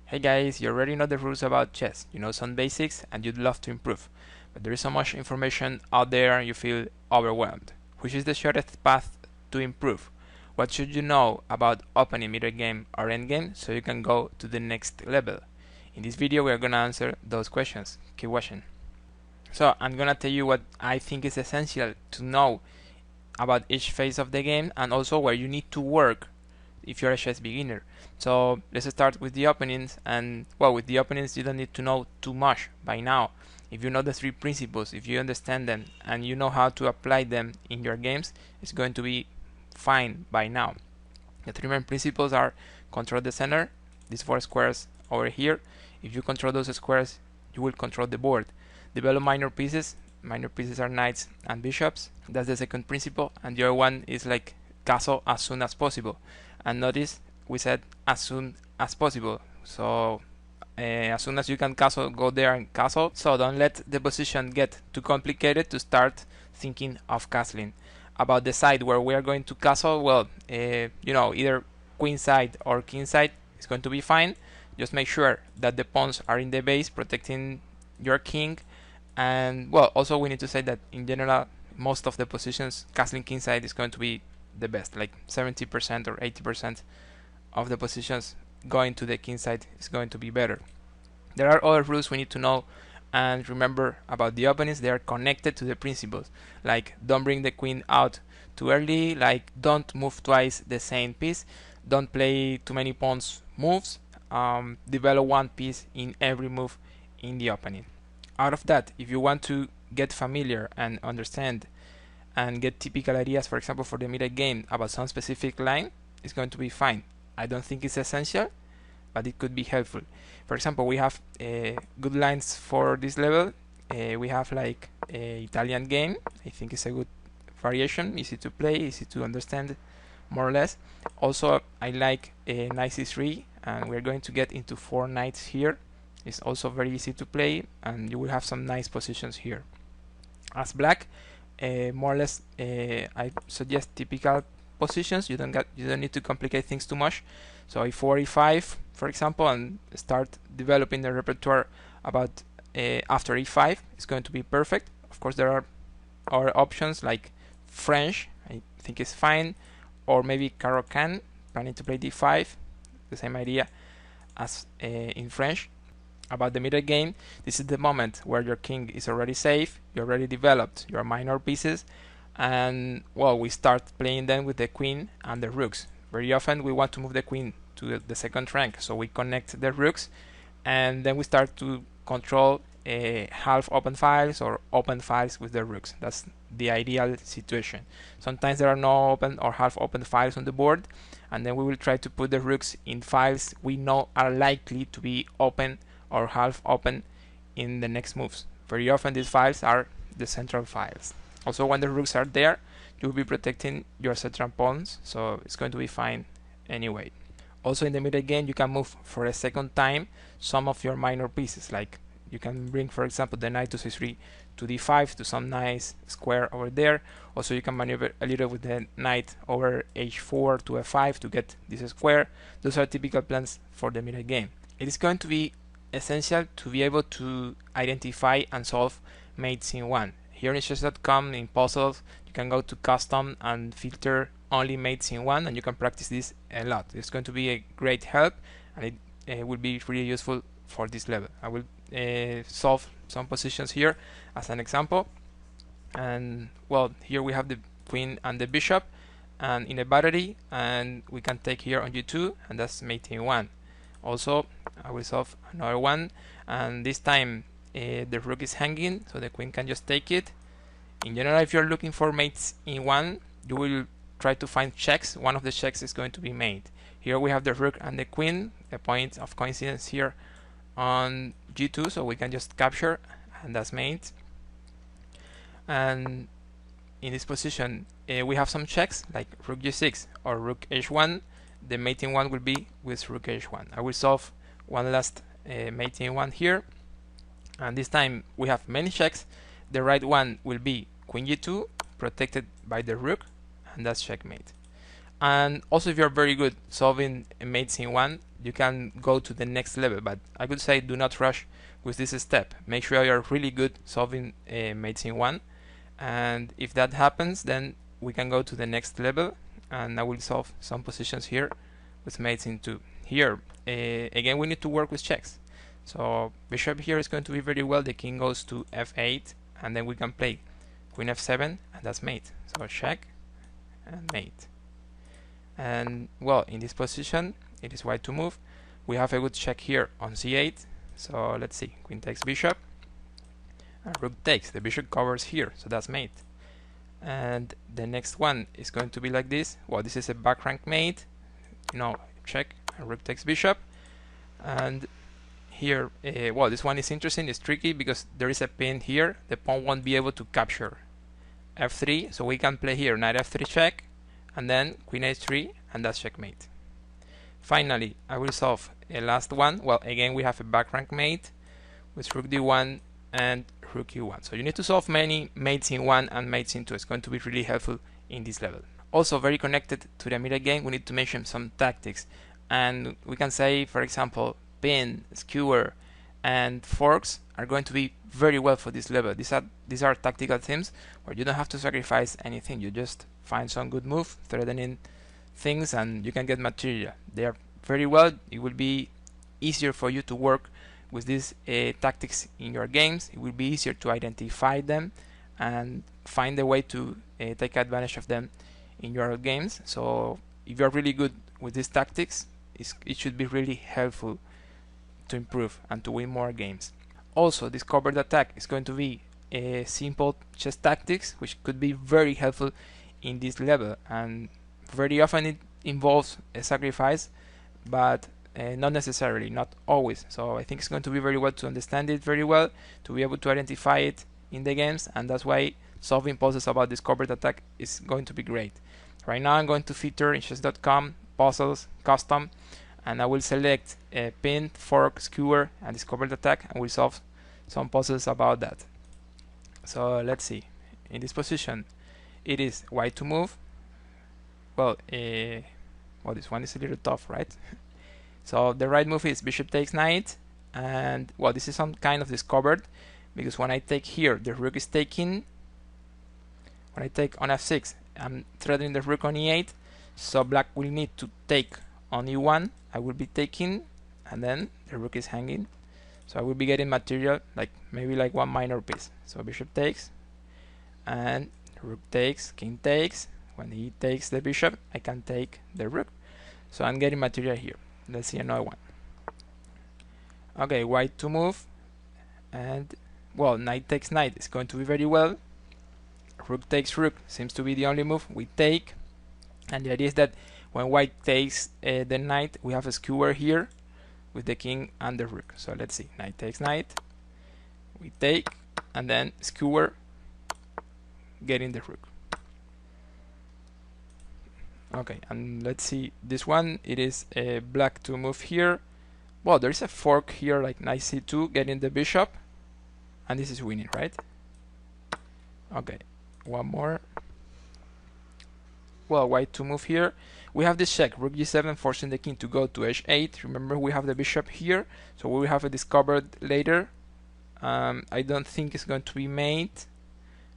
Hey guys, you already know the rules about chess, you know some basics and you'd love to improve, but there is so much information out there and you feel overwhelmed. Which is the shortest path to improve? What should you know about opening middle game or endgame so you can go to the next level? In this video we are gonna answer those questions. Keep watching. So I'm gonna tell you what I think is essential to know about each phase of the game and also where you need to work if you're a chess beginner. So let's start with the openings, and well, with the openings you don't need to know too much by now. If you know the three principles, if you understand them and you know how to apply them in your games, it's going to be fine by now. The three main principles are control the center, these four squares over here. If you control those squares, you will control the board. Develop minor pieces. Minor pieces are knights and bishops. That's the second principle, and the other one is like castle as soon as possible. And notice we said as soon as possible, so as soon as you can castle, go there and castle. So don't let the position get too complicated to start thinking of castling. About the side where we are going to castle, well, either queen side or king side is going to be fine. Just make sure that the pawns are in the base protecting your king. And well, also we need to say that in general most of the positions castling king side is going to be the best, like 70% or 80% of the positions going to the king side is going to be better. There are other rules we need to know and remember about the openings. They are connected to the principles, like don't bring the queen out too early, like don't move twice the same piece, don't play too many pawns moves, develop one piece in every move in the opening. Out of that, if you want to get familiar and understand and get typical ideas, for example, for the middle game about some specific line, it's going to be fine. I don't think it's essential, but it could be helpful. For example, we have good lines for this level. We have like Italian game. I think it's a good variation, easy to play, easy to understand, more or less. Also, I like knight c3, and we're going to get into 4 knights here. It's also very easy to play, and you will have some nice positions here. As black, more or less, I suggest typical positions. You don't need to complicate things too much. So e4, e5, for example, and start developing the repertoire about after e5. It's going to be perfect. Of course, there are other options like French. I think it's fine, or maybe Caro-Kann, planning to play d5. The same idea as in French. About the middle game, this is the moment where your king is already safe, you already developed your minor pieces, and well, we start playing them with the queen and the rooks. Very often we want to move the queen to the second rank, so we connect the rooks, and then we start to control half open files or open files with the rooks. That's the ideal situation. Sometimes there are no open or half open files on the board, and then we will try to put the rooks in files we know are likely to be open or half open in the next moves. Very often these files are the central files. Also, when the rooks are there, you will be protecting your central pawns, so it's going to be fine anyway. Also, in the middle game, you can move for a second time some of your minor pieces, like you can bring, for example, the knight to c3 to d5 to some nice square over there. Also, you can maneuver a little with the knight over h4 to f5 to get this square. Those are typical plans for the middle game. It is going to be essential to be able to identify and solve mates in one. Here in chess.com, in puzzles, you can go to custom and filter only mates in one, and you can practice this a lot. It's going to be a great help, and it will be really useful for this level. I will solve some positions here as an example. And well, here we have the queen and the bishop and in a battery, and we can take here on g2, and that's mate in one. Also, I will solve another one, and this time the rook is hanging, so the queen can just take it. In general, if you're looking for mates in one, you will try to find checks. One of the checks is going to be mate. Here we have the rook and the queen, a point of coincidence here on g2, so we can just capture, and that's mate. And in this position, we have some checks like rook g6 or rook h1. The mating one will be with rook h1. I will solve one last mating one here, and this time we have many checks. The right one will be queen g2 protected by the rook, and that's checkmate. And also, if you're very good solving mates in one, you can go to the next level. But I would say do not rush with this step. Make sure you're really good solving mates in one. And if that happens, then we can go to the next level. And I will solve some positions here with mates in two. Here, again, we need to work with checks. So bishop here is going to be very well. The king goes to f8, and then we can play queen f7, and that's mate. So check and mate. And well, in this position, it is white to move. We have a good check here on c8. So let's see, queen takes bishop, and rook takes. The bishop covers here, so that's mate. And the next one is going to be like this. Well, this is a back rank mate. Check, and rook takes bishop. And here, well, this one is interesting. It's tricky because there is a pin here. The pawn won't be able to capture f3, so we can play here knight f3 check, and then queen h3, and that's checkmate. Finally, I will solve a last one. Well, again, we have a back rank mate with rook d1 and rook e1. So you need to solve many mates in one and mates in two. It's going to be really helpful in this level. Also, very connected to the middle game, we need to mention some tactics. And we can say, for example, pin, skewer, and forks are going to be very well for this level. These are tactical themes where you don't have to sacrifice anything. You just find some good move, threatening things, and you can get material. They are very well. It will be easier for you to work with these tactics in your games. It will be easier to identify them and find a way to take advantage of them in your games. So if you're really good with these tactics, it should be really helpful to improve and to win more games. Also, this covered attack is going to be a simple chess tactics, which could be very helpful in this level, and very often it involves a sacrifice, but not necessarily, not always. So I think it's going to be very well to understand it very well, to be able to identify it in the games, and that's why solving puzzles about this covered attack is going to be great. Right now I'm going to feature in chess.com puzzles custom, and I will select a pin, fork, skewer, and this covered attack, and we'll solve some puzzles about that. So let's see. In this position, it is white to move. Well, this one is a little tough, right? So the right move is bishop takes knight, and well, this is some kind of discovered, because when I take here, the rook is taking. When I take on f6, I'm threatening the rook on e8, so black will need to take on e1. I will be taking, and then the rook is hanging, so I will be getting material, like maybe like one minor piece. So bishop takes, and rook takes, king takes. When he takes the bishop, I can take the rook, so I'm getting material here. Let's see another one. Okay, white to move, and well, knight takes knight is going to be very well. Rook takes rook seems to be the only move. We take, and the idea is that when white takes the knight, we have a skewer here with the king and the rook. So let's see, knight takes knight, we take, and then skewer, getting the rook. Okay, and let's see this one. It is black to move here. Well, there is a fork here, like knight c2, getting the bishop, and this is winning, right? Okay, one more. Well, white to move here. We have this check, rook g7, forcing the king to go to h8. Remember, we have the bishop here, so we will have it discovered later. I don't think it's going to be made,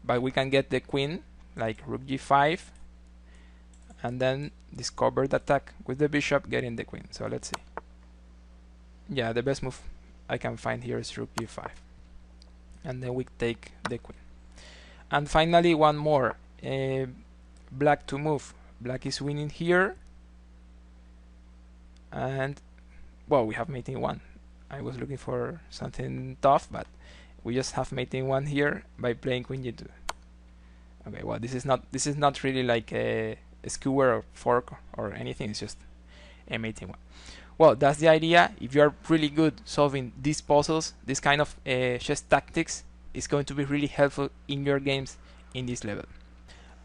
but we can get the queen, like rook g5, and then discovered attack with the bishop, getting the queen. So let's see. Yeah, the best move I can find here is rook g5, and then we take the queen. And finally, one more. Black to move. Black is winning here, and well, we have mate in one. I was looking for something tough, but we just have mate in one here by playing queen g2. Okay, well, this is not really like a skewer or fork or anything. It's just a mate in one. Well, that's the idea. If you are really good solving these puzzles, this kind of chess tactics is going to be really helpful in your games in this level.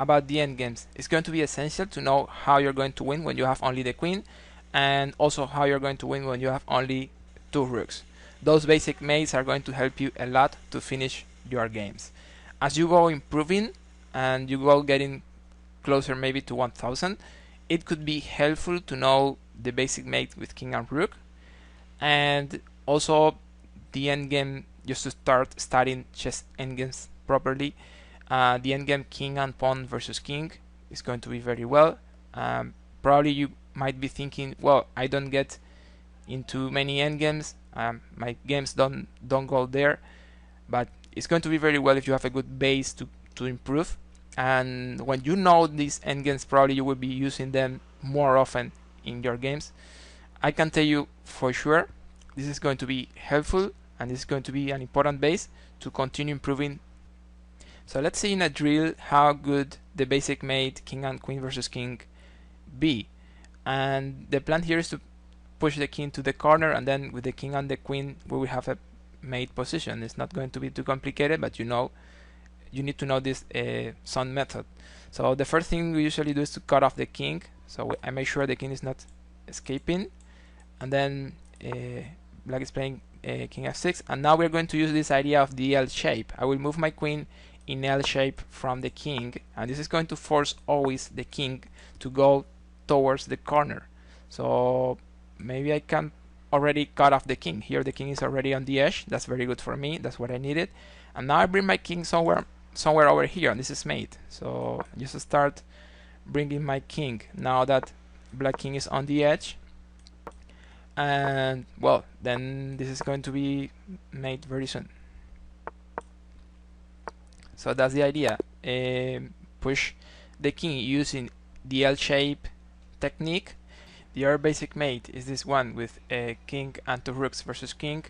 About the endgames, it's going to be essential to know how you're going to win when you have only the queen, and also how you're going to win when you have only two rooks. Those basic mates are going to help you a lot to finish your games. As you go improving and you go getting closer maybe to 1000, it could be helpful to know the basic mate with king and rook, and also the endgame, just to start studying chess endgames properly. The endgame king and pawn versus king is going to be very well. Probably you might be thinking, well, I don't get into many endgames, my games don't go there, but it's going to be very well if you have a good base to improve. And when you know these endgames, probably you will be using them more often in your games. I can tell you for sure this is going to be helpful, and this is going to be an important base to continue improving. So let's see in a drill how good the basic mate king and queen versus king be. And the plan here is to push the king to the corner, and then with the king and the queen we will have a mate position. It's not going to be too complicated, but you need to know this some method. So the first thing we usually do is to cut off the king. So I make sure the king is not escaping, and then black is playing king f6, and now we're going to use this idea of the L shape. I will move my queen in L shape from the king, and this is going to force always the king to go towards the corner. So maybe I can already cut off the king. Here the king is already on the edge. That's very good for me. That's what I needed. And now I bring my king somewhere over here, and this is mate. So just start bringing my king now that black king is on the edge. And well, then this is going to be made very soon. So that's the idea. Push the king using the L shape technique. The other basic mate is this one with king and two rooks versus king.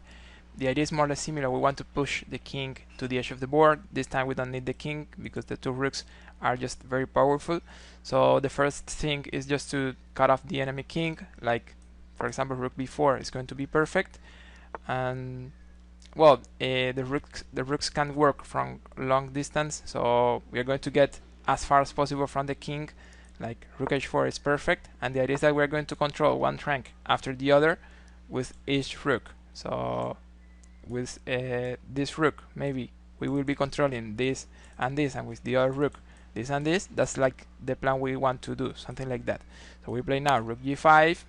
The idea is more or less similar. We want to push the king to the edge of the board. This time we don't need the king because the two rooks are just very powerful. So the first thing is just to cut off the enemy king, like for example rook b4 is going to be perfect. And well, the rooks can work from long distance, so we are going to get as far as possible from the king, like rook h4 is perfect. And the idea is that we're going to control one rank after the other with each rook. So with this rook maybe we will be controlling this, and with the other rook this and this. That's like the plan we want to do, something like that. So we play now rook g5,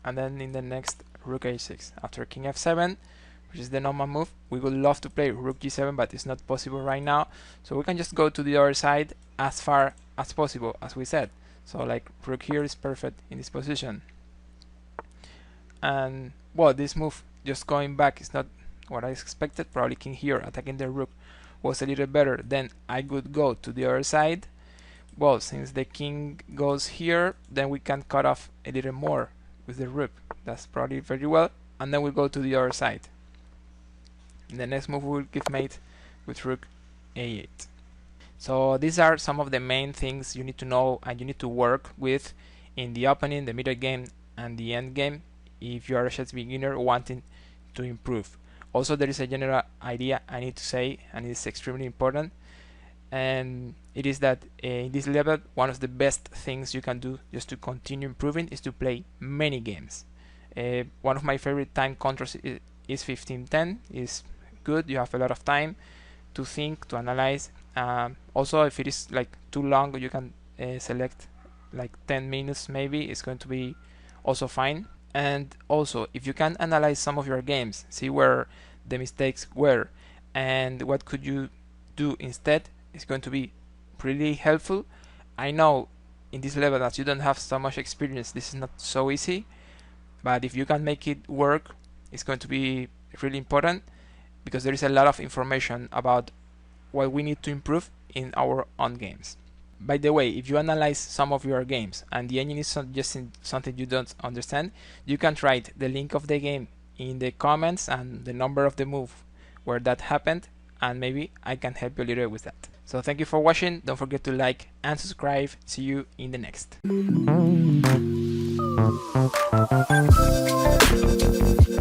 and then in the next rook h6 after king f7, which is the normal move. We would love to play rook g7, but it's not possible right now, so we can just go to the other side as far as possible, as we said. So like rook here is perfect in this position. And well, this move just going back is not what I expected. Probably king here attacking the rook was a little better. Then I could go to the other side. Well, since the king goes here, then we can cut off a little more with the rook. That's probably very well. And then we go to the other side. In the next move we will give mate with rook a8. So these are some of the main things you need to know and you need to work with in the opening, the middle game, and the end game if you are a chess beginner wanting to improve. Also, there is a general idea I need to say, and it's extremely important, and it is that in this level one of the best things you can do just to continue improving is to play many games. One of my favorite time controls is 15-10. Is good. You have a lot of time to think, to analyze. Also, if it is like too long, you can select like 10 minutes maybe. It's going to be also fine. And also, if you can analyze some of your games, see where the mistakes were and what could you do instead, it's going to be pretty helpful. I know in this level, as you don't have so much experience, this is not so easy, but if you can make it work, it's going to be really important, because there is a lot of information about what we need to improve in our own games. By the way, if you analyze some of your games and the engine is suggesting something you don't understand, you can write the link of the game in the comments and the number of the move where that happened, and maybe I can help you a little with that. So thank you for watching. Don't forget to like and subscribe. See you in the next.